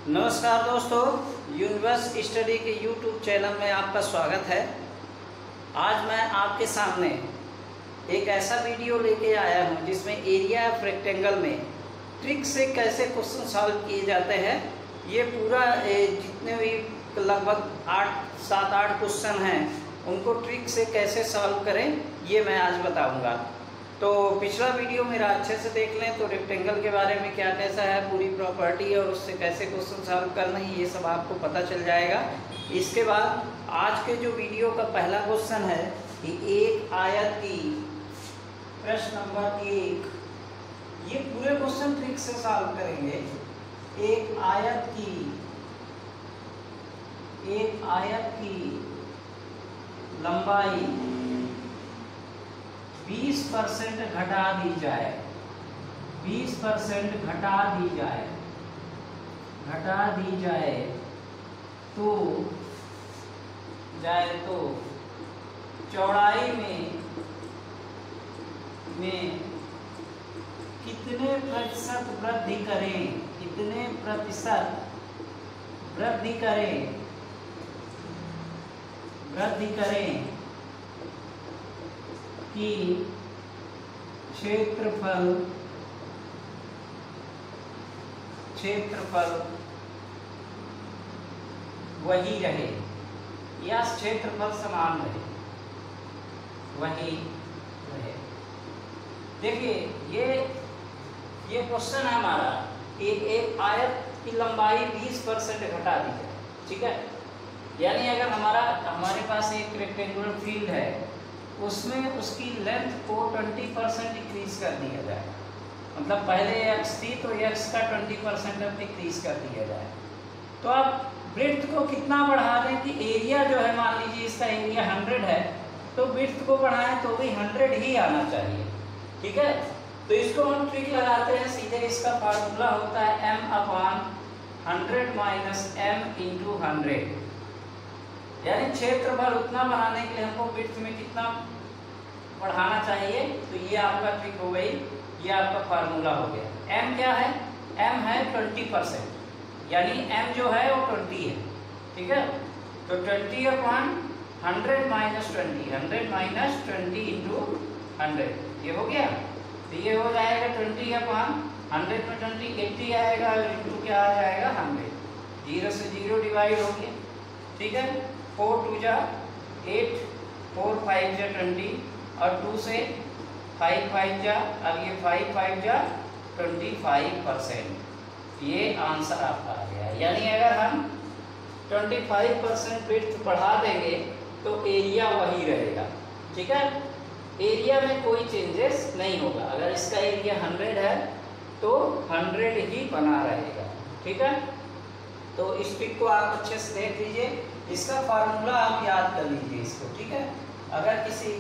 नमस्कार दोस्तों, universe study के यूट्यूब चैनल में आपका स्वागत है। आज मैं आपके सामने एक ऐसा वीडियो लेके आया हूं जिसमें एरिया ऑफ रेक्टेंगल में ट्रिक से कैसे क्वेश्चन सॉल्व किए जाते हैं। ये पूरा जितने भी लगभग 7-8 क्वेश्चन हैं उनको ट्रिक से कैसे सॉल्व करें ये मैं आज बताऊंगा। तो पिछला वीडियो मेरा अच्छे से देख लें तो रेक्टेंगल के बारे में क्या कैसा है, पूरी प्रॉपर्टी और उससे कैसे क्वेश्चन सॉल्व करना है ये सब आपको पता चल जाएगा। इसके बाद आज के जो वीडियो का पहला क्वेश्चन है कि एक आयत की प्रश्न नंबर 1, ये पूरे क्वेश्चन ट्रिक से सॉल्व करेंगे। एक आयत की लंबाई 20% घटा दी जाए, 20% घटा दी जाए तो चौड़ाई में कितने प्रतिशत वृद्धि करें, कि क्षेत्रफल वही रहे या क्षेत्रफल समान रहे, वही रहे। देखिए ये क्वेश्चन है हमारा, एक आयत की लंबाई 20% घटा दी जाए, ठीक है। यानी अगर हमारे पास एक रेक्टेंगुलर फील्ड है उसमें उसकी लेंथ को 20% डिक्रीज कर दिया जाए। मतलब पहले x थी तो x का 20% अब डिक्रीज कर दिया जाए। तो आप ब्रेड्थ को कितना बढ़ा दें कि एरिया जो है, मान लीजिए इसका एरिया 100 है तो ब्रेड्थ को बढ़ाएं तो भी 100 ही आना चाहिए, ठीक है। तो इसको हम ट्रिक लगाते हैं, सीधे इसका फार्मूला होता है m/100 - m × 100। यानी क्षेत्रफल उतना बनाने के लिए हमको विड्थ में कितना बढ़ाना चाहिए। तो ये आपका ट्रिक हो गई, ये आपका फार्मूला हो गया। m क्या है? m है 20%, यानी m जो है वो 20 है, ठीक है। तो 20/100 - 20, 100 - 20 × 100, ये हो गया। तो ये हो जाएगा 20/100 में 20 80 आएगा, इंटू क्या आ जाएगा 100, 0 से 0 डिवाइड हो गया, ठीक है। 4 × 2 = 8, 4 × 5 = 20 और 2 से 5 × 5 = अब ये 5 × 5 = 25%। ये आंसर आपका आ गया। यानी अगर हम 25% विड्थ बढ़ा देंगे तो एरिया वही रहेगा, ठीक है। एरिया में कोई चेंजेस नहीं होगा। अगर इसका एरिया 100 है तो 100 ही बना रहेगा, ठीक है। तो इस ट्रिक को आप अच्छे से देख लीजिए, इसका फार्मूला आप याद कर लीजिए इसको, ठीक है। अगर किसी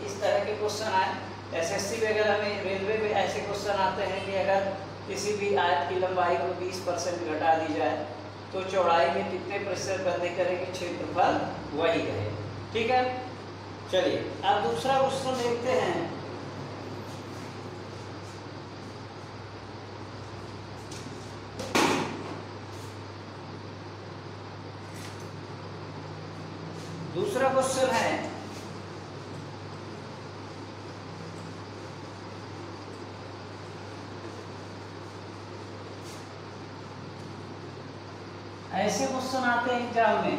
इस तरह के क्वेश्चन आए, एसएससी वगैरह में, रेलवे में ऐसे क्वेश्चन आते हैं कि अगर किसी भी आयत की लंबाई को 20% घटा दी जाए तो चौड़ाई में कितने प्रतिशत वृद्धि करेंगे, क्षेत्रफल वही रहे, ठीक है। चलिए अब दूसरा क्वेश्चन देखते हैं। दूसरा क्वेश्चन है ऐसे क्वेश्चन आते हैं एग्जाम में,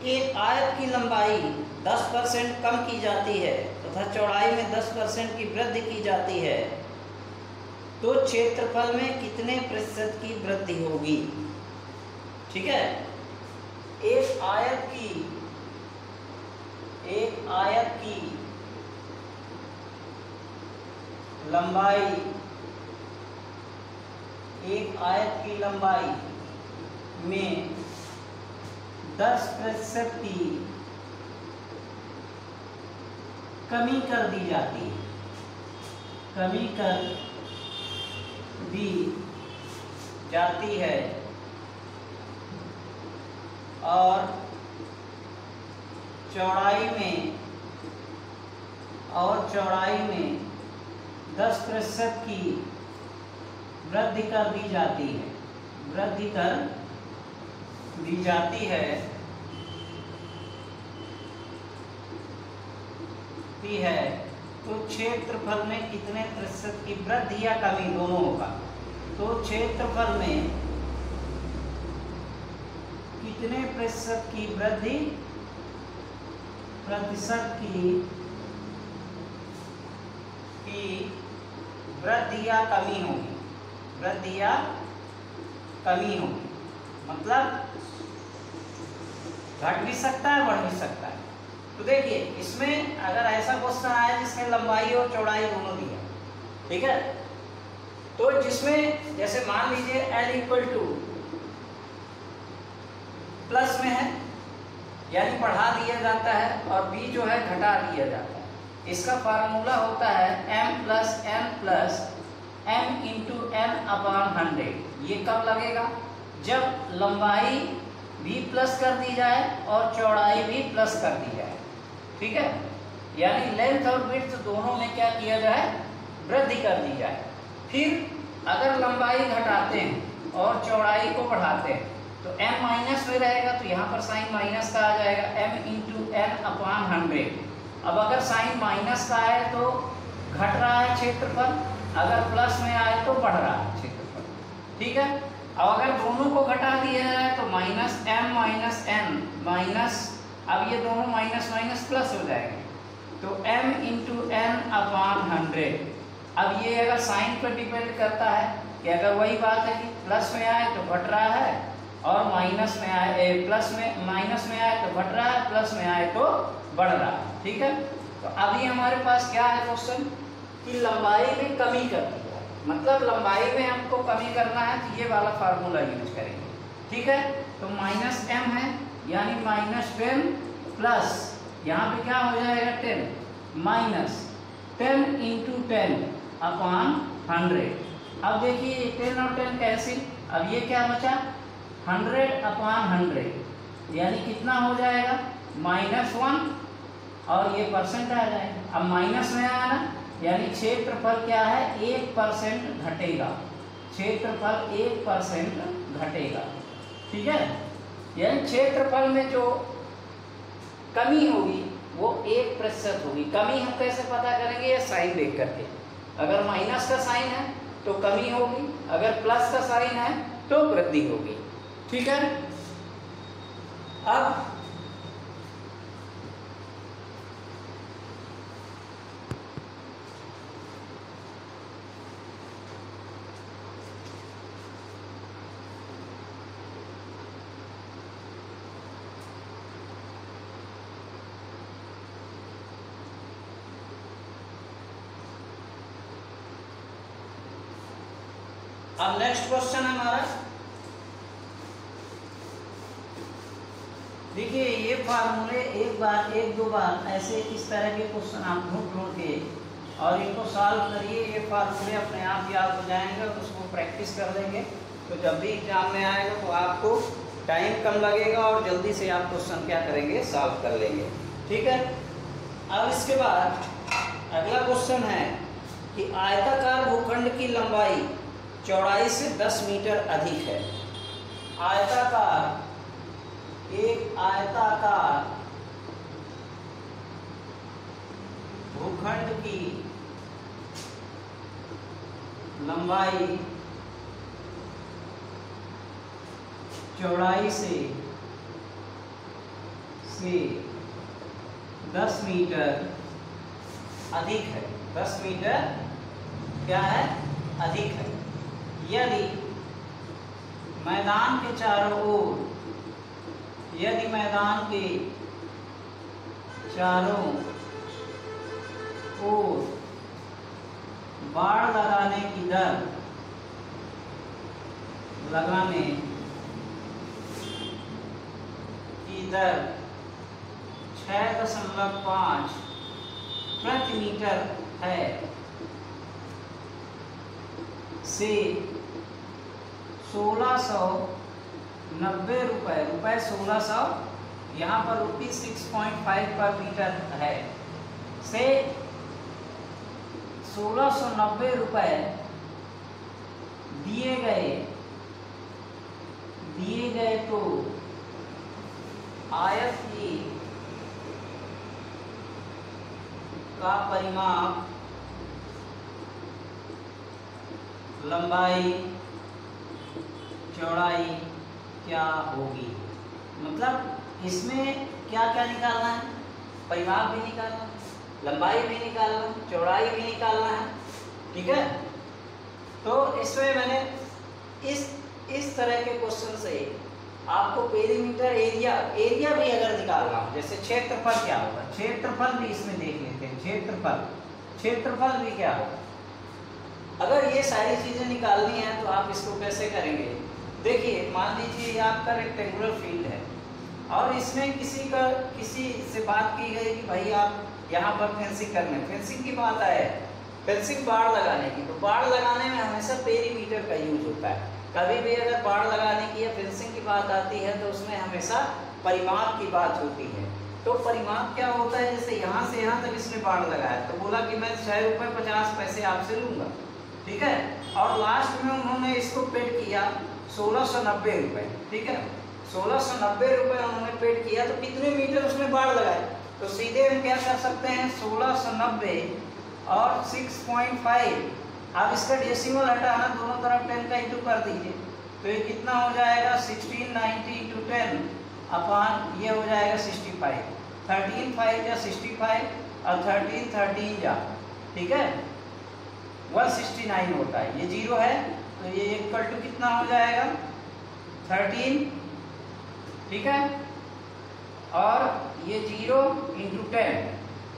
एक आयत की लंबाई 10% कम की जाती है तथा चौड़ाई में 10% की वृद्धि की जाती है तो क्षेत्रफल में कितने प्रतिशत की वृद्धि होगी, ठीक है। एक आयत की लंबाई में 10% की कमी कर दी जाती है और चौड़ाई में 10% की वृद्धि कर दी जाती है, वृद्धि कर दी जाती है तो क्षेत्रफल में कितने प्रतिशत की वृद्धि या कमी दोनों होगा। तो क्षेत्रफल में कितने प्रतिशत की वृद्धि, प्रतिशत की वृद्धि या कमी होगी, वृद्धि या कमी होगी। मतलब घट भी सकता है, बढ़ भी सकता है। तो देखिए इसमें अगर ऐसा क्वेश्चन आया जिसमें लंबाई और चौड़ाई दोनों दिया, ठीक है, तो जिसमें जैसे मान लीजिए L इक्वल टू प्लस में है यानी बढ़ा दिया जाता है और B जो है घटा दिया जाता है। इसका फार्मूला होता है m plus m into n upon 100। ये कब लगेगा? जब लंबाई भी प्लस कर दी जाए और चौड़ाई भी प्लस कर दी जाए, ठीक है, यानी लेंथ और विड्थ दोनों में क्या किया जाए, वृद्धि कर दी जाए। फिर अगर लंबाई घटाते हैं और चौड़ाई को बढ़ाते हैं तो m माइनस में रहेगा, तो यहाँ पर साइन माइनस का आ जाएगा, m इंटू n अपॉन 100। अब अगर साइन माइनस का आए तो घट रहा है क्षेत्रफल, अगर प्लस में आए तो बढ़ रहा है क्षेत्रफल, ठीक है। अब अगर दोनों को घटा दिया जाए तो minus m minus n minus, अब ये दोनों माइनस माइनस प्लस हो जाएंगे, तो m इंटू n अपॉन 100। अब ये अगर साइन पर डिपेंड करता है कि अगर वही बात है कि प्लस में आए तो घट रहा है और माइनस में आए, प्लस में माइनस में आए तो घट रहा है, प्लस में आए तो बढ़ रहा है, ठीक है। तो अभी हमारे पास क्या है क्वेश्चन कि लंबाई में कमी करनी है, मतलब लंबाई में हमको कमी करना है तो ये वाला फार्मूला यूज करेंगे, ठीक है। तो माइनस m है यानी माइनस 10 प्लस यहाँ पे क्या हो जाएगा 10 माइनस 10 इंटू 10 अपॉन 100। अब देखिए 10 और 10 कैंसिल, अब ये क्या बचा 100 अपॉन 100 यानी कितना हो जाएगा -1 और ये परसेंट आ जाएगा। अब माइनस में आया ना, यानी क्षेत्रफल क्या है 1% घटेगा, क्षेत्रफल 1% घटेगा, ठीक है। यानी क्षेत्रफल में जो कमी होगी वो 1% होगी। कमी हम कैसे पता करेंगे? ये साइन देख करके, अगर माइनस का साइन है तो कमी होगी, अगर प्लस का साइन है तो वृद्धि होगी, ठीक है। अब नेक्स्ट क्वेश्चन है हमारा, देखिए ये फार्मूले एक दो बार ऐसे इस तरह के क्वेश्चन आप ढूंढ के और इनको सॉल्व करिए, ये फार्मूले अपने आप याद हो जाएंगे और उसको प्रैक्टिस कर देंगे तो जब भी एग्जाम में आएगा तो आपको टाइम कम लगेगा और जल्दी से आप क्वेश्चन क्या करेंगे, सॉल्व कर लेंगे, ठीक है। अब इसके बाद अगला क्वेश्चन है कि आयताकार भूखंड की लंबाई चौड़ाई से 10 मीटर अधिक है। एक आयताकार भूखंड की लंबाई चौड़ाई से 10 मीटर अधिक है। 10 मीटर क्या है? अधिक है। यदि मैदान के चारों ओर बाड़ लगाने की दर 6.5 प्रति मीटर है से 1690 रुपये 1600, यहाँ पर ₹6.5 पर मीटर है, से 1690 रुपए दिए गए तो आयत की का परिमाप, लंबाई, चौड़ाई क्या होगी। मतलब इसमें क्या क्या निकालना है, परिमाप भी निकालना है, लंबाई भी निकालना है, चौड़ाई भी निकालना है। ठीक है, तो इसमें मैंने इस तरह के क्वेश्चन से आपको पेरीमीटर, एरिया भी अगर निकालना हो, जैसे क्षेत्रफल क्या होगा, क्षेत्रफल भी इसमें देख लेते हैं। क्षेत्रफल भी क्या होगा। अगर ये सारी चीजें निकालनी है तो आप इसको कैसे करेंगे। देखिए, मान लीजिए आपका रेक्टेंगुलर फील्ड है और इसमें किसी से बात की गई कि भाई आप यहाँ पर फेंसिंग करना है, फेंसिंग की बात आए, फेंसिंग बाड़ लगाने की, तो बाड़ लगाने में हमेशा पेरीमीटर का यूज होता है। कभी भी अगर बाड़ लगाने की या फेंसिंग की बात आती है तो उसमें हमेशा परिमाप की बात होती है। तो परिमाप क्या होता है, जैसे यहाँ से यहाँ तक इसने बाड़ लगाया तो बोला कि मैं 6.50 आपसे लूँगा। ठीक है, और लास्ट में उन्होंने इसको पेड किया 1690 रुपये। ठीक है, 1690 रुपये उन्होंने पेड किया, तो कितने मीटर उसमें बाड़ लगाए, तो सीधे हम क्या कर सकते हैं, 1690 और 6.5। आप इसका डेसिमल हटाना, दोनों तरफ 10 का इंटू कर दीजिए, तो ये कितना हो जाएगा, 1690 इंटू 10 अपॉन ये हो जाएगा 65। 13 5 या 65 और 13 जा, ठीक है, 169 होता है। ये 0 है तो ये इक्वल टू कितना हो जाएगा, 13। ठीक है, और ये 0 इंटू 10।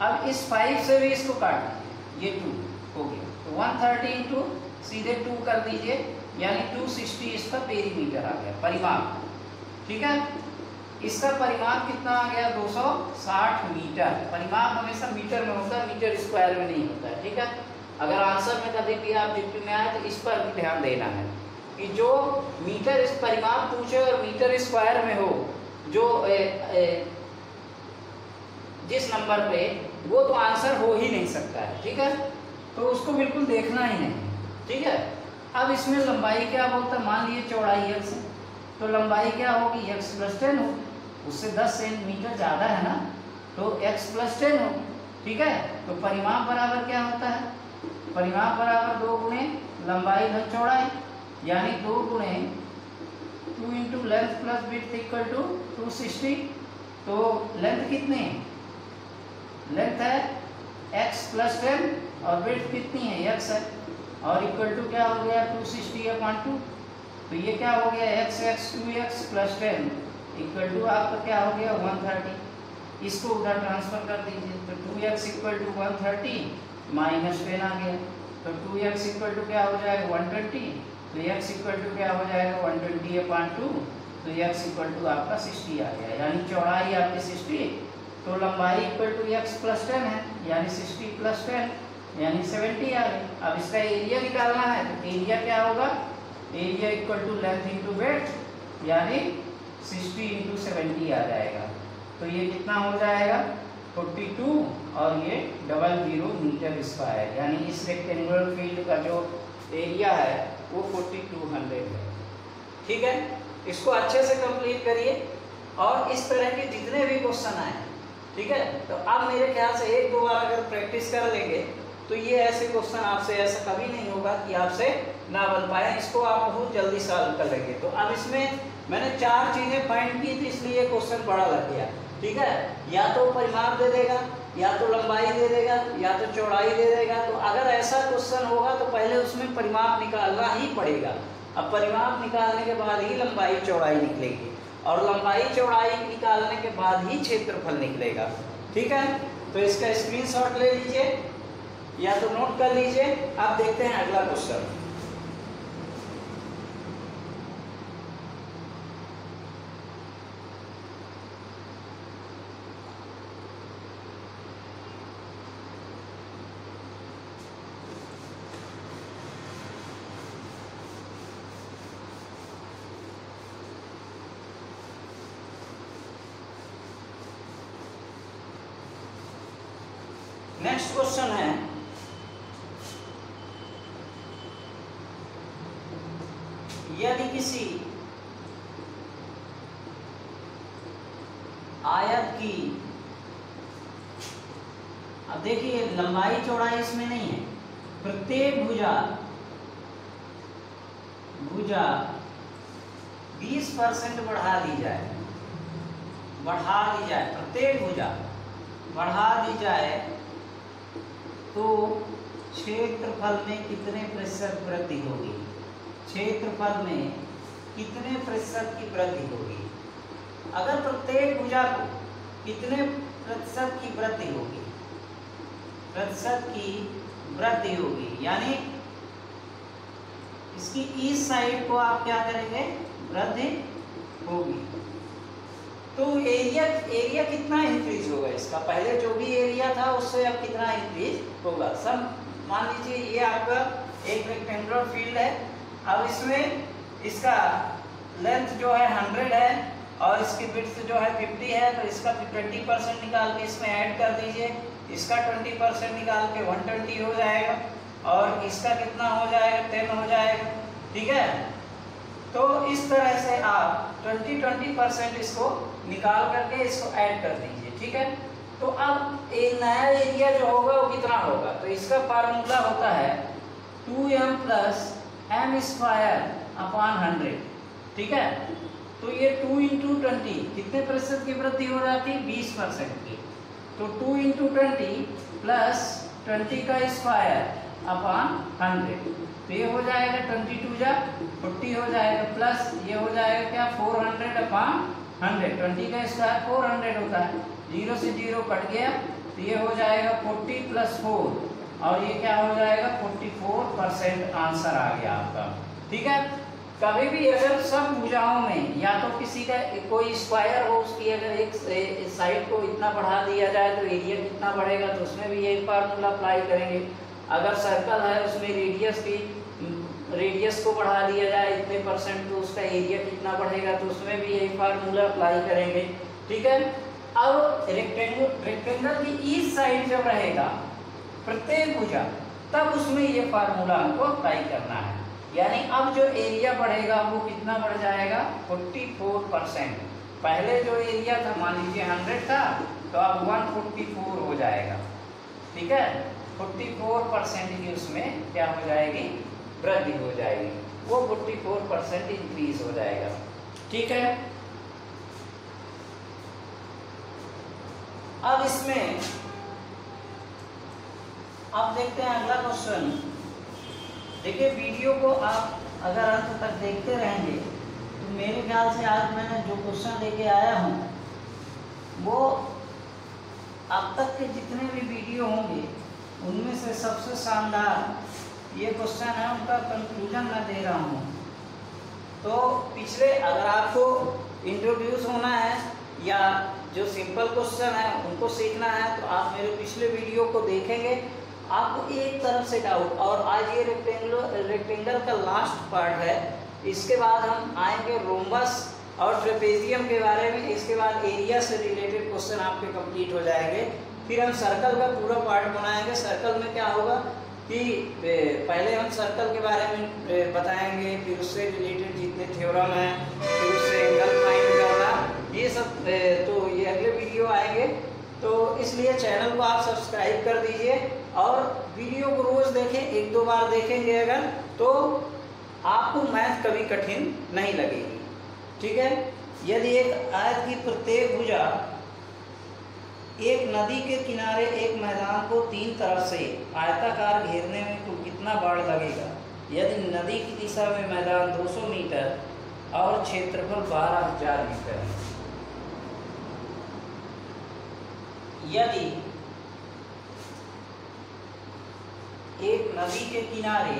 अब इस 5 से भी इसको काट दीजिए, ये 2 हो गया, तो 130 इंटू सीधे 2 कर दीजिए, यानी 260 इसका पेरीमीटर आ गया, परिमाप। ठीक है, इसका परिमाप कितना आ गया, 260 मीटर। परिमाप हमेशा मीटर में होता है, मीटर स्क्वायर में नहीं होता है। ठीक है, अगर आंसर में कभी भी ऑब्जेक्टिव में आए तो इस पर भी ध्यान देना है कि जो मीटर इस परिमाप पूछे और मीटर स्क्वायर में हो, जो जिस नंबर पे, वो तो आंसर हो ही नहीं सकता है। ठीक है, तो उसको बिल्कुल देखना ही नहीं। ठीक है, अब इसमें लंबाई क्या बोलता है, मान लीजिए चौड़ाई x है, तो लंबाई क्या होगी, x + 10 हो, उससे 10 सेंटीमीटर ज़्यादा है ना, तो x + 10 हो। ठीक है, तो परिमाप बराबर क्या होता है, परिमाप बराबर 2 गुणे लंबाई घन चौड़ाई, यानी 2 गुणे 2 into length plus width equal to 260। तो लेंथ कितनी है, लेंथ है x + 10 और विड्थ कितनी है, x है, और इक्वल टू क्या हो गया, 260/2। तो ये क्या हो गया, x 2x + 10 इक्वल टू आपका क्या हो गया, 130। इसको उधर ट्रांसफर कर दीजिए, तो 2x = 130 माइनस 10 आ गया, तो 2x = क्या हो जाएगा, 120। तो x = क्या हो जाएगा, 120/2, तो x = आपका 60 आ गया, यानी चौड़ाई आपकी 60, तो लंबाई = x + 10 है, यानी 60 + 10 यानी 70 आ गई। अब इसका एरिया निकालना है, तो एरिया क्या होगा, एरिया = लेंथ इंटू विड्थ, यानी 60 × 70 आ जाएगा। तो ये कितना हो जाएगा, 42 और ये 00 मीटर स्क्वायर, यानी इस रेक्टेंगुलर फील्ड का जो एरिया है वो 4200 है। ठीक है, इसको अच्छे से कंप्लीट करिए और इस तरह के जितने भी क्वेश्चन आए, ठीक है, तो अब मेरे ख्याल से 1-2 बार अगर प्रैक्टिस कर लेंगे तो ये ऐसे क्वेश्चन आपसे ऐसा कभी नहीं होगा कि आपसे ना बन पाए, इसको आप बहुत जल्दी सॉल्व कर लेंगे। तो अब इसमें मैंने 4 चीज़ें फाइंड की थी, इसलिए क्वेश्चन बड़ा लग गया। ठीक है, या तो परिमाप दे देगा, या तो लंबाई दे देगा, या तो चौड़ाई दे देगा। तो अगर ऐसा क्वेश्चन होगा तो पहले उसमें परिमाप निकालना ही पड़ेगा। अब परिमाप निकालने के बाद ही लंबाई चौड़ाई निकलेगी, और लंबाई चौड़ाई निकालने के बाद ही क्षेत्रफल निकलेगा। ठीक है, तो इसका स्क्रीनशॉट ले लीजिए या तो नोट कर लीजिए। अब देखते हैं अगला क्वेश्चन। नेक्स्ट क्वेश्चन है, यदि किसी आयत की, अब देखिए लंबाई चौड़ाई इसमें नहीं है, प्रत्येक भुजा 20% बढ़ा दी जाए, प्रत्येक भुजा बढ़ा दी जाए तो क्षेत्रफल में कितने प्रतिशत वृद्धि होगी? क्षेत्रफल में कितने प्रतिशत की वृद्धि होगी? अगर प्रत्येक भुजा को कितने प्रतिशत की वृद्धि होगी? प्रतिशत की वृद्धि होगी, यानी इसकी इस साइड को आप क्या करेंगे? वृद्धि होगी। तो एरिया कितना इंक्रीज होगा इसका? पहले जो भी एरिया था उससे अब कितना इंक्रीज होगा? सब मान लीजिए ये आपका एक रेक्टेंगुलर फील्ड है। अब इसमें इसका लेंथ जो है 100 है और इसकी विड्थ जो है 50 है, तो इसका 20% निकाल के इसमें ऐड कर दीजिए। इसका 20% निकाल के 120 हो जाएगा और इसका कितना हो जाएगा? 10 हो जाएगा। ठीक है, तो इस तरह से आप 20% इसको निकाल करके इसको ऐड कर दीजिए। ठीक है, तो अब एक नया एरिया जो होगा वो कितना होगा? तो इसका फार्मूला होता है 2m + m²/100। ठीक है, तो ये 2 × 20 कितने प्रतिशत की वृद्धि हो जाती है? 20% की। तो 2 × 20 + 20² तो ये हो जाएगा 22 जा 40 हो जाएगा, प्लस ये हो जाएगा क्या? 400/100। 20 का स्क्वायर 400 होता है, 0 से 0 कट गया तो ये हो जाएगा 40 + 4 और ये क्या हो जाएगा? 44% आंसर आ गया आपका। ठीक है, कभी भी अगर सब भुजाओं में या तो किसी का कोई स्क्वायर हो, उसकी अगर एक साइड को इतना बढ़ा दिया जाए तो एरिया कितना बढ़ेगा, तो उसमें भी यही फार्मूला अप्लाई करेंगे। अगर सर्कल है उसमें रेडियस को बढ़ा दिया जाए इतने % तो उसका एरिया कितना बढ़ेगा, तो उसमें भी यही फार्मूला अप्लाई करेंगे। ठीक है, अब रेक्टेंगल की ईच साइड जब रहेगा प्रत्येक भुजा, तब उसमें ये फार्मूला हमको अप्लाई करना है। यानी अब जो एरिया बढ़ेगा वो कितना बढ़ जाएगा? 44%। पहले जो एरिया था मान लीजिए 100 था, तो अब 144 हो जाएगा। ठीक है, 44% की उसमें क्या हो जाएगी? वृद्धि हो जाएगी, वो 44% इंक्रीज हो जाएगा। ठीक है, अब इसमें आप देखते हैं अगला क्वेश्चन। देखिए वीडियो को आप अगर अंत तक देखते रहेंगे तो मेरे ख्याल से आज मैंने जो क्वेश्चन लेके आया हूँ वो अब तक के जितने भी वीडियो होंगे उनमें से सबसे शानदार ये क्वेश्चन है, उनका कंक्लूजन मैं दे रहा हूँ। तो पिछले अगर आपको इंट्रोड्यूस होना है या जो सिंपल क्वेश्चन है उनको सीखना है तो आप मेरे पिछले वीडियो को देखेंगे, आपको एक तरफ से डाउट। और आज ये रेक्टेंगल का लास्ट पार्ट है, इसके बाद हम आएंगे रोम्बस और ट्रेपेजियम के बारे में। इसके बाद एरिया से रिलेटेड क्वेश्चन आपके कंप्लीट हो जाएंगे। फिर हम सर्कल का पूरा पार्ट बनाएंगे। सर्कल में क्या होगा कि पहले हम सर्कल के बारे में बताएंगे, फिर उससे रिलेटेड जितने थ्योरम हैं, फिर उससे एंगल फाइंड करना, ये सब तो ये अगले वीडियो आएंगे। तो इसलिए चैनल को आप सब्सक्राइब कर दीजिए और वीडियो को रोज देखें, 1-2 बार देखेंगे अगर तो आपको मैथ कभी कठिन नहीं लगेगी। ठीक है, यदि एक आयत की प्रत्येक भुजा एक नदी के किनारे एक मैदान को 3 तरफ से आयताकार घेरने में तो कितना बाड़ लगेगा? यदि नदी की दिशा में मैदान 200 मीटर और क्षेत्रफल 12,000 मीटर है। यदि एक नदी के किनारे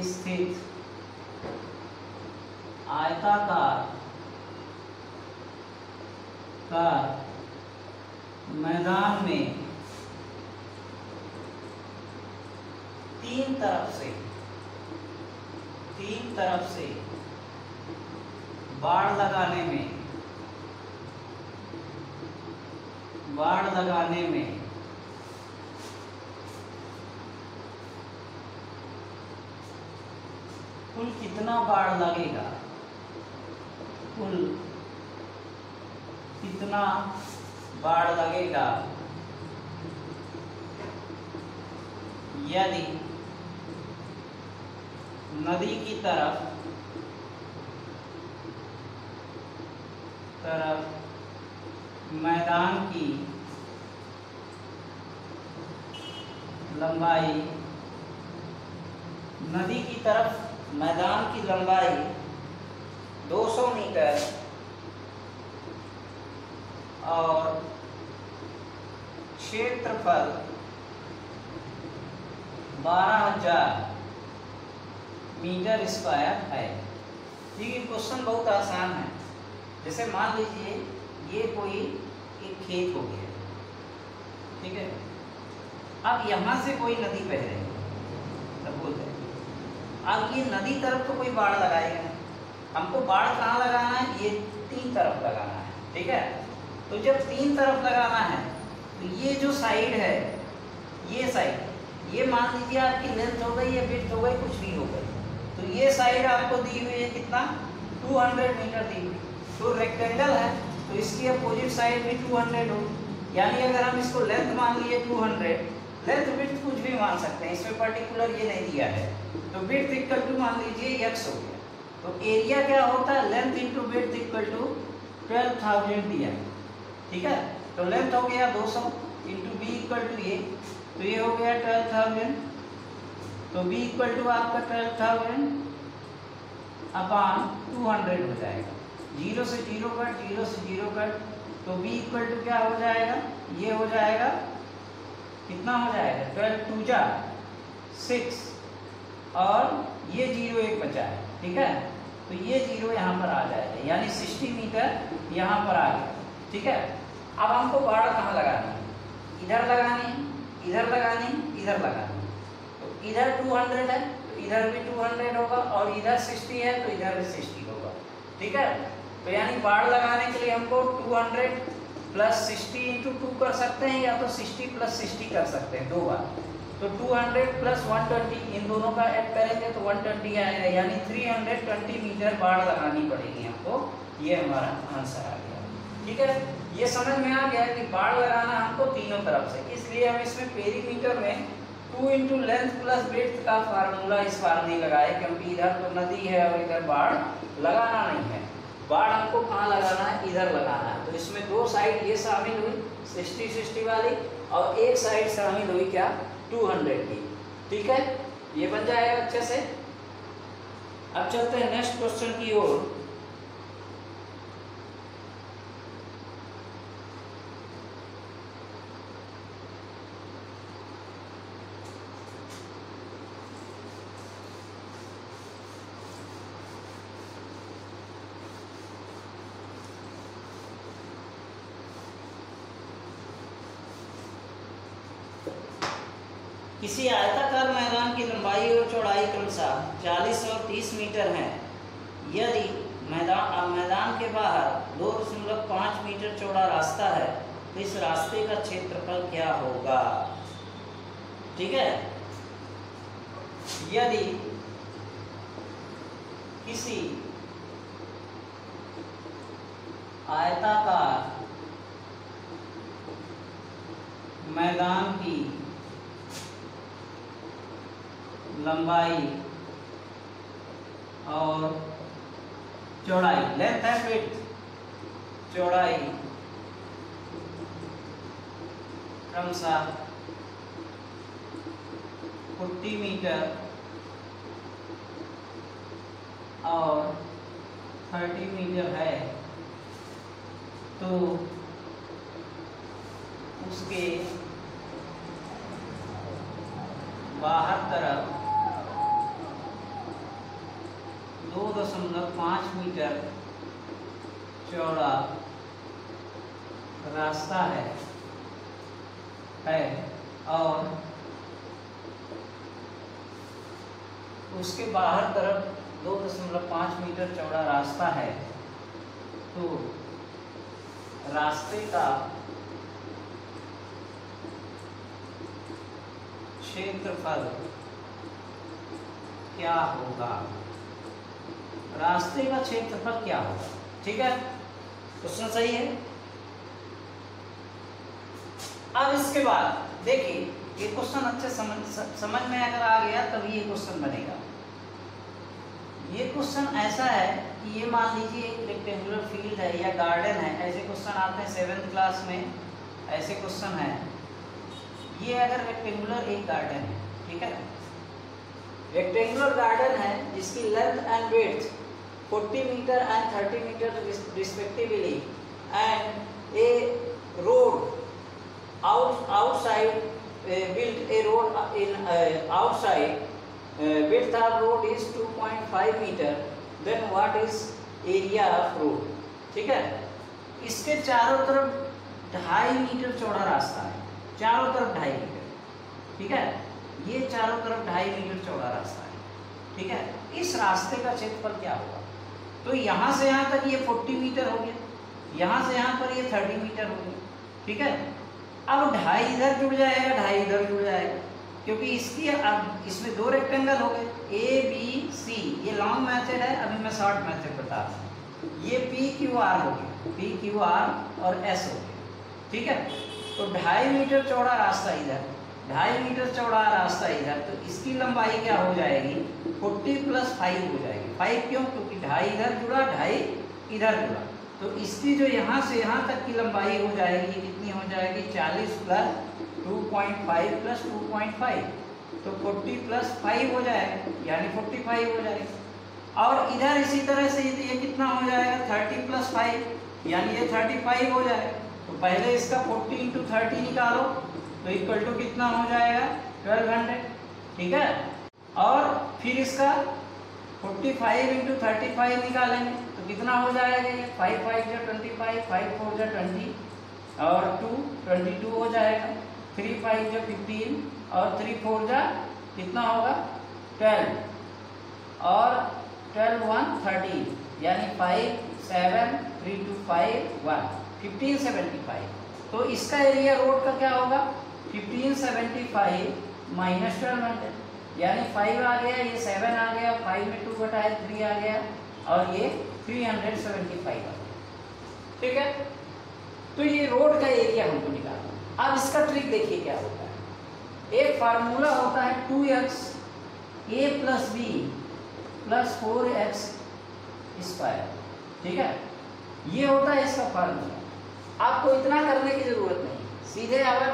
स्थित आयताकार मैदान में 3 तरफ से बाड़ बाड़ लगाने में कुल कितना बाड़ लगेगा, कुल कितना बाड़ लगेगा यदि नदी की तरफ मैदान की लंबाई, नदी की तरफ मैदान की लंबाई 200 मीटर और क्षेत्रफल 12,000 मीटर स्क्वायर है। ठीक है, क्वेश्चन बहुत आसान है। जैसे मान लीजिए ये कोई एक खेत हो गया, ठीक है। अब यहाँ से कोई नदी बह रही है, सब बोलते हैं। अब ये नदी तरफ तो कोई बाढ़ लगाएगा नहीं, हमको बाढ़ कहाँ लगाना है, ये 3 तरफ लगाना है, ठीक है। तो जब 3 तरफ लगाना है तो ये जो साइड है, ये साइड, ये मान लीजिए आपकी लेंथ हो गई या विड्थ हो गई, कुछ भी हो गई, तो ये साइड आपको दी हुई है कितना, 200 मीटर दी हुई। तो रेक्टेंगल है तो इसकी अपोजिट साइड भी 200 हो, यानी अगर हम इसको लेंथ मान लिए 200, लेंथ विड्थ कुछ भी मान सकते हैं, इसमें पर्टिकुलर ये नहीं दिया है। तो विड्थ इक्वल टू मान लीजिए x हो गया, तो एरिया क्या होता है, length into width equal to 12,000 दिया, ठीक है। तो लेंथ हो गया 200 इंटू बी इक्वल टू ये, तो ये हो गया 12,000, तो बी इक्वल टू आपका 12,000 अपॉन 200 हो जाएगा। 0 से 0 कट, 0 से 0 कट, तो b इक्वल टू क्या हो जाएगा, ये हो जाएगा, कितना हो जाएगा, 12 2 जा 6 और ये 0 एक बचा है, ठीक है। तो ये 0 यहाँ पर आ जाएगा, यानी 60 मीटर यहाँ पर आ गया, ठीक है। अब हमको बाड़ कहाँ लगानी है, इधर लगानी, इधर लगानी, इधर लगानी। तो इधर 200 है तो इधर भी 200 होगा, और इधर 60 है तो इधर भी 60 होगा, ठीक है। तो यानी बाड़ लगाने के लिए हमको 200 प्लस 60 इंटू 2 कर सकते हैं, या तो 60 प्लस 60 कर सकते हैं 2 बार। तो 200 प्लस 120, इन दोनों का ऐड करेंगे तो 120 आएगा, यानी 320 मीटर बाड़ लगानी पड़ेगी हमको। ये हमारा आंसर आ गया, ठीक है। ये समझ में आ गया कि बाड़ लगाना हमको तीनों तरफ से, इसलिए हम इसमें पेरीमीटर में 2 इंटू लेंथ प्लस विड्थ का फार्मूला इस बार नहीं लगाए, क्योंकि इधर तो नदी है और इधर बाड़ लगाना नहीं है। बाड़ हमको कहाँ लगाना है, इधर लगाना है। तो इसमें 2 साइड ये शामिल हुई 60-60 वाली, और एक साइड शामिल हुई क्या, 200 की, ठीक है। ये बन जाएगा अच्छे से। अब चलते हैं नेक्स्ट क्वेश्चन की ओर। किसी आयताकार मैदान की लंबाई और चौड़ाई क्रमशः 40 और 30 मीटर है। यदि मैदान के बाहर 2.5 मीटर चौड़ा रास्ता है तो इस रास्ते का क्षेत्रफल क्या होगा, ठीक है। यदि किसी आयताकार मैदान की लंबाई और चौड़ाई, लेंथ एंड विड्थ, चौड़ाई क्रमशः 40 मीटर और 30 मीटर है, तो उसके बाहर तरफ 2.5 मीटर चौड़ा रास्ता है और उसके बाहर तरफ 2.5 मीटर चौड़ा रास्ता है, तो रास्ते का क्षेत्रफल क्या होगा, रास्ते का क्षेत्रफल क्या होगा। ठीक है, क्वेश्चन सही है। अब इसके बाद देखिए, ये क्वेश्चन अच्छे समझ में अगर आ गया तभी ये क्वेश्चन बनेगा। ये क्वेश्चन ऐसा है कि ये मान लीजिए एक रेक्टेंगुलर फील्ड है या गार्डन है, ऐसे क्वेश्चन आते हैं 7th क्लास में, ऐसे क्वेश्चन है। ये अगर रेक्टेंगुलर एक गार्डन है, ठीक है, रेक्टेंगुलर गार्डन है जिसकी length and width 40 metre and 30 metre respectively, and a road outside built a road in outside width of road is 2.5 meter, then what is area of road। ठीक है, इसके चारों तरफ 2.5 मीटर चौड़ा रास्ता है, चारों तरफ 2.5 मीटर। ठीक है, ये चारों तरफ 2.5 मीटर चौड़ा रास्ता है। ठीक है, इस रास्ते का क्षेत्रफल क्या होगा। तो यहाँ से यहाँ तक ये 40 मीटर हो गया, यहाँ से यहाँ पर ये 30 मीटर हो गया। ठीक है, अब 2.5 इधर जुड़ जाएगा, 2.5 इधर जुड़ जाएगा, क्योंकि इसकी अब इसमें 2 रेक्टेंगल हो गए, ए बी सी। ये लॉन्ग मेथड है, अभी मैं शॉर्ट मेथड बता रहा हूँ। ये पी क्यू आर हो गया, पी क्यू आर और एस हो गया। ठीक है, तो 2.5 मीटर चौड़ा रास्ता इधर, 2.5 मीटर चौड़ा रास्ता इधर, तो इसकी लंबाई क्या हो जाएगी, 40 + 5 हो जाएगी। 5 क्यों, क्योंकि 2.5 इधर जुड़ा, 2.5 इधर जुड़ा, तो इसकी जो यहाँ से यहाँ तक की लंबाई हो जाएगी, कितनी हो जाएगी, 40 + 2.5 + 2.5, तो 40 + 5 हो जाएगा, यानी 45 हो जाएगा। और इधर इसी तरह से ये कितना हो जाएगा, 30 + 5, यानी ये 35 हो जाएगा। तो पहले इसका 40 × 30 निकालो, तो इक्वल टू कितना हो जाएगा, 1200। ठीक है, और फिर इसका 45 × 35 निकालेंगे तो कितना हो जाएगा, ये 5 × 5 = 25, 5 × 4 = 20, और 2 22 हो जाएगा, 3 × 5 = 15, और 3 × 4 = कितना होगा, 12, और 12 × 1 = 13, यानी 5 7 3 2 5 1 1575। तो इसका एरिया रोड का क्या होगा, 1575 - 1200, यानी 5 आ गया, ये 7 आ गया, 5 में 2 घटाए 3 आ गया, और ये 375 आ गया। ठीक है, तो ये रोड का एरिया हमको निकालना। अब इसका ट्रिक देखिए क्या होता है। एक फार्मूला होता है 2x a + b + 4x²। ठीक है, ये होता है इसका फार्मूला। आपको इतना करने की जरूरत नहीं, सीधे अगर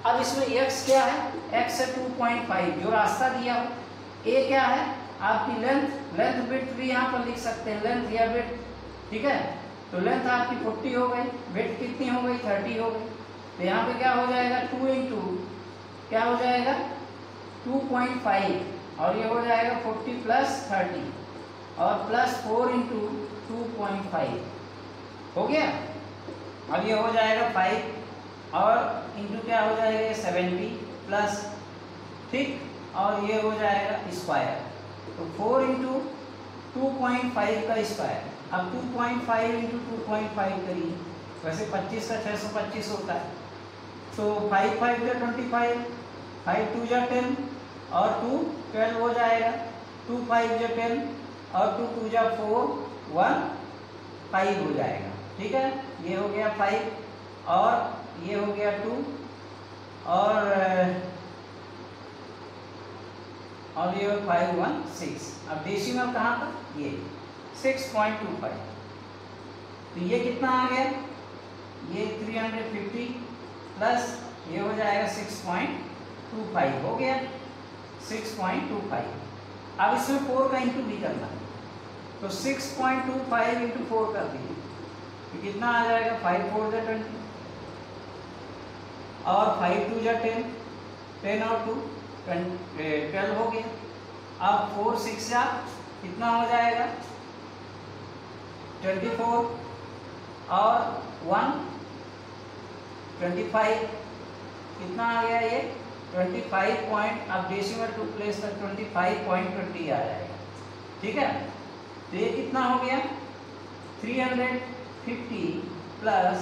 अब इसमें x क्या है, x है 2.5 जो रास्ता दिया हो, a क्या है आपकी लेंथ विड्थ भी यहाँ पर लिख सकते हैं, लेंथ या विड्थ। ठीक है, तो लेंथ आपकी 40 हो गई, विड्थ कितनी हो गई, 30 हो गई। तो यहाँ पे क्या हो जाएगा, 2 × क्या हो जाएगा, 2.5, और ये हो जाएगा 40 + 30, और +4 × 2.5 हो गया। अब ये हो जाएगा 5, और इंटू क्या हो जाएगा, 70 प्लस, ठीक, और ये हो जाएगा स्क्वायर, तो 4 × 2.5 का स्क्वायर। अब 2.5 × 2.5 करिए, वैसे 25 का 625 होता है, तो 5 × 5 = 25, 5 × 2 = 10, और 2 12 हो जाएगा, 2 × 5 = 10, और 2 × 2 = 4, 1 5 हो जाएगा। ठीक है, ये हो गया 5, और ये हो गया 2, और ये 5 1 6। अब डेसिमल कहाँ पर, ये 6.25, तो ये कितना आ गया, ये 350 प्लस ये हो जाएगा 6.25 हो गया, 6.25। अब इसमें 4 का इंटू भी करना है, तो 6.25 × 4 कर दिए, तो कितना आ जाएगा, 5 × 4 = 20, और 5 × 2 = 10, 10 और 2 12 हो गया। अब 4 × 6 = कितना हो जाएगा, 24, और 1 25, कितना आ गया, ये 25 पॉइंट, अब डेसिमल टू प्लेस तक 25.20 आ जाएगा। ठीक है, तो ये कितना हो गया, 350 प्लस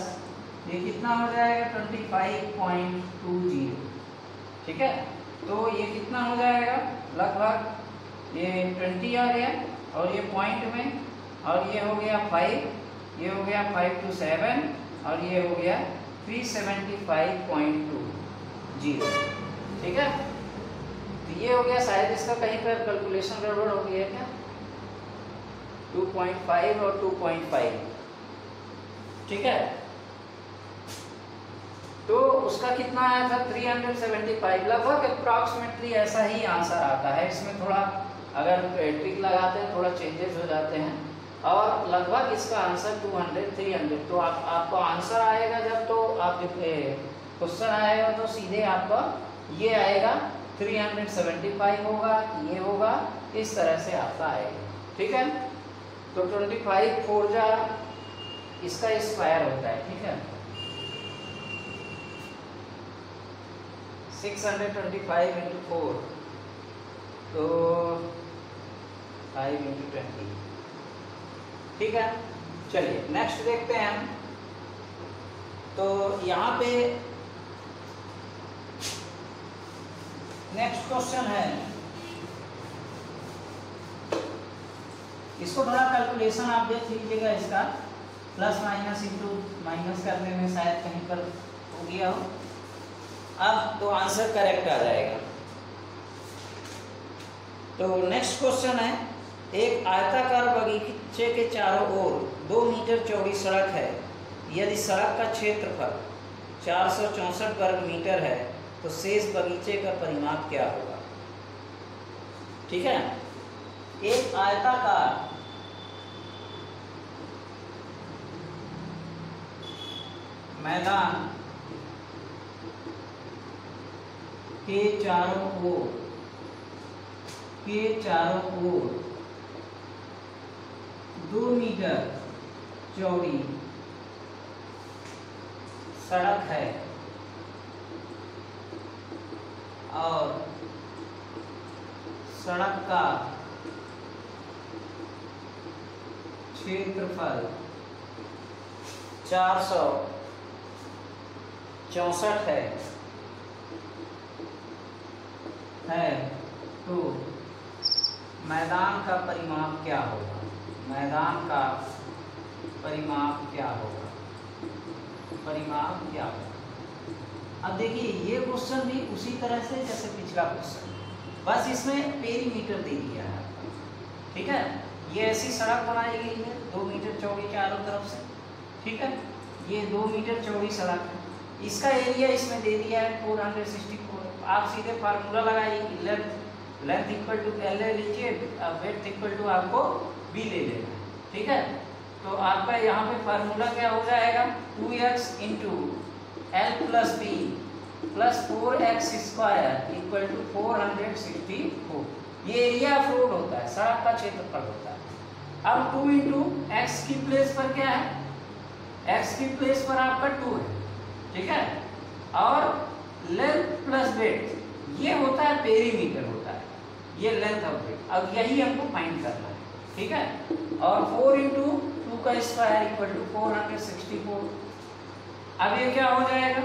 ये कितना हो जाएगा, 25.20। ठीक है, तो ये कितना हो जाएगा, लगभग ये 20 आ गया, और ये पॉइंट में, और ये हो गया 5, ये हो गया 5 to 7, और ये हो गया 375.20। ठीक है, तो ये हो गया। शायद इसका कहीं पर कैलकुलेशन गड़बड़ हो गई है क्या, 2.5 और 2.5। ठीक है, तो उसका कितना आया था 375, लगभग अप्रॉक्सीमेटली ऐसा ही आंसर आता है। इसमें थोड़ा अगर ट्रिक लगाते हैं थोड़ा चेंजेस हो जाते हैं, और लगभग इसका आंसर 200-300। तो आपको आंसर आएगा जब, तो आप क्वेश्चन आएगा तो सीधे आपका ये आएगा 375 होगा, ये होगा, इस तरह से आपका आएगा। ठीक है, तो 25 4 जा इसका स्क्वायर होता है। ठीक है, 625 into 4, तो 5 into 20। ठीक है, चलिए नेक्स्ट देखते हैं हम। तो यहाँ पे नेक्स्ट क्वेश्चन है, इसको थोड़ा कैलकुलेशन आप देख लीजिएगा, इसका प्लस माइनस इंटू माइनस करने में शायद कहीं पर हो गया हो। अब तो आंसर करेक्ट आ जाएगा। तो नेक्स्ट क्वेश्चन है, एक आयताकार बगीचे के चारों ओर 2 मीटर चौड़ी सड़क है। यदि सड़क का क्षेत्रफल 464 वर्ग मीटर है तो शेष बगीचे का परिमाप क्या होगा। ठीक है, एक आयताकार मैदान के चारों ओर 2 मीटर चौड़ी सड़क है और सड़क का क्षेत्रफल 464 है, तो मैदान का परिमाप क्या होगा। मैदान का परिमाप क्या होगा, परिमाप क्या होगा। अब देखिए ये क्वेश्चन भी उसी तरह से जैसे पिछला क्वेश्चन, बस इसमें पेरीमीटर दे दिया है। ठीक है, ये ऐसी सड़क बनाई गई है 2 मीटर चौड़ी चारों तरफ से। ठीक है, ये 2 मीटर चौड़ी सड़क है, इसका एरिया इसमें दे दिया है 464। आप सीधे फार्मूला लगाइए, लेंथ इक्वल टू एल लीजिए, वेथ इक्वल टू आपको बी ले लेना है। ठीक है, तो आपका यहाँ पे फार्मूला क्या हो जाएगा, 2x into l plus b plus 4x square equal to 464। ये एरिया ऑफ रोड होता है, सड़क का क्षेत्रफल होता है। अब 2 इंटू एक्स की प्लेस पर क्या है, x की प्लेस पर आपका 2 है। ठीक है, और लेंथ प्लस वेथ ये होता है पेरीमीटर होता है, ये लेंथ ऑफ वेथ। अब यही हमको फाइंड करना है। ठीक है, और 4 इंटू 2 का स्क्वायर इक्वल टू 464। अब ये क्या हो जाएगा,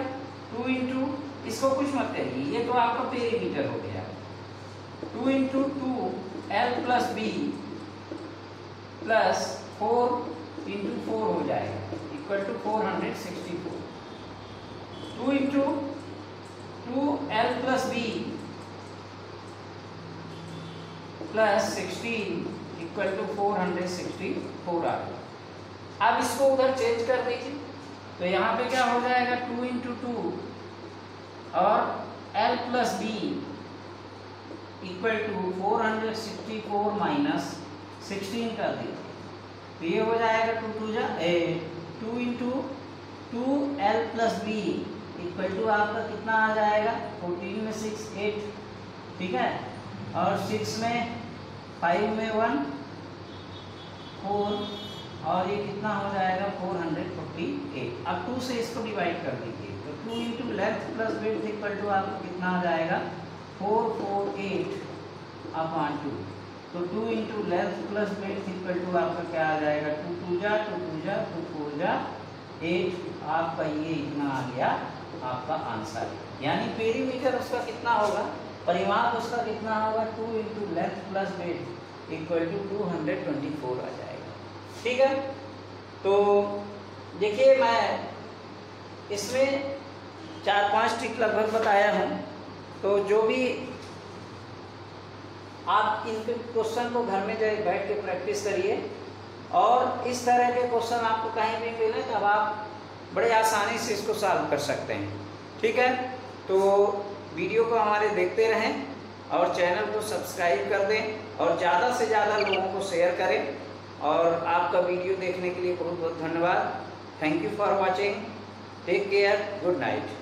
2 इंटू, इसको कुछ मत करिए, ये तो आपका पेरीमीटर हो गया। 2 into 2 l plus b plus 4 into 4 हो जाएगा equal to 464। 2 into 2 l plus b plus 16 equal to 464 आ गया। अब इसको उधर चेंज कर दीजिए, तो यहाँ पे क्या हो जाएगा, 2 इंटू 2 और l plus b equal to 464 minus 16 कर दीजिए, तो ये हो जाएगा 2 into 2 l plus b equal to आपका कितना आ जाएगा, 14 में 6 8। ठीक है, और 6 में 5 में 1 4, और ये कितना हो जाएगा 448। अब 2 से इसको डिवाइड कर दीजिए, तो 2 into length plus width equal to आपको कितना आ जाएगा 448 अपॉन 2। तो 2 into length plus width equal to आपका क्या आ जाएगा, 2 2 जा 2 4 जा 8। आपका ये इतना आ गया आपका आंसर, यानी पेरीमीटर उसका कितना होगा परिमाप उसका कितना होगा, 2 into length plus breadth equal to 224 आ जाएगा। ठीक है, तो देखिए मैं इसमें 4-5 ट्रिक लगभग बताया हूँ। तो जो भी आप इन क्वेश्चन को घर में जाए बैठ के प्रैक्टिस करिए, और इस तरह के क्वेश्चन आपको कहीं भी मिले तब आप बड़े आसानी से इसको सॉल्व कर सकते हैं। ठीक है, तो वीडियो को हमारे देखते रहें और चैनल को सब्सक्राइब कर दें और ज़्यादा से ज़्यादा लोगों को शेयर करें। और आपका वीडियो देखने के लिए बहुत बहुत धन्यवाद। Thank you for watching. Take care, good night.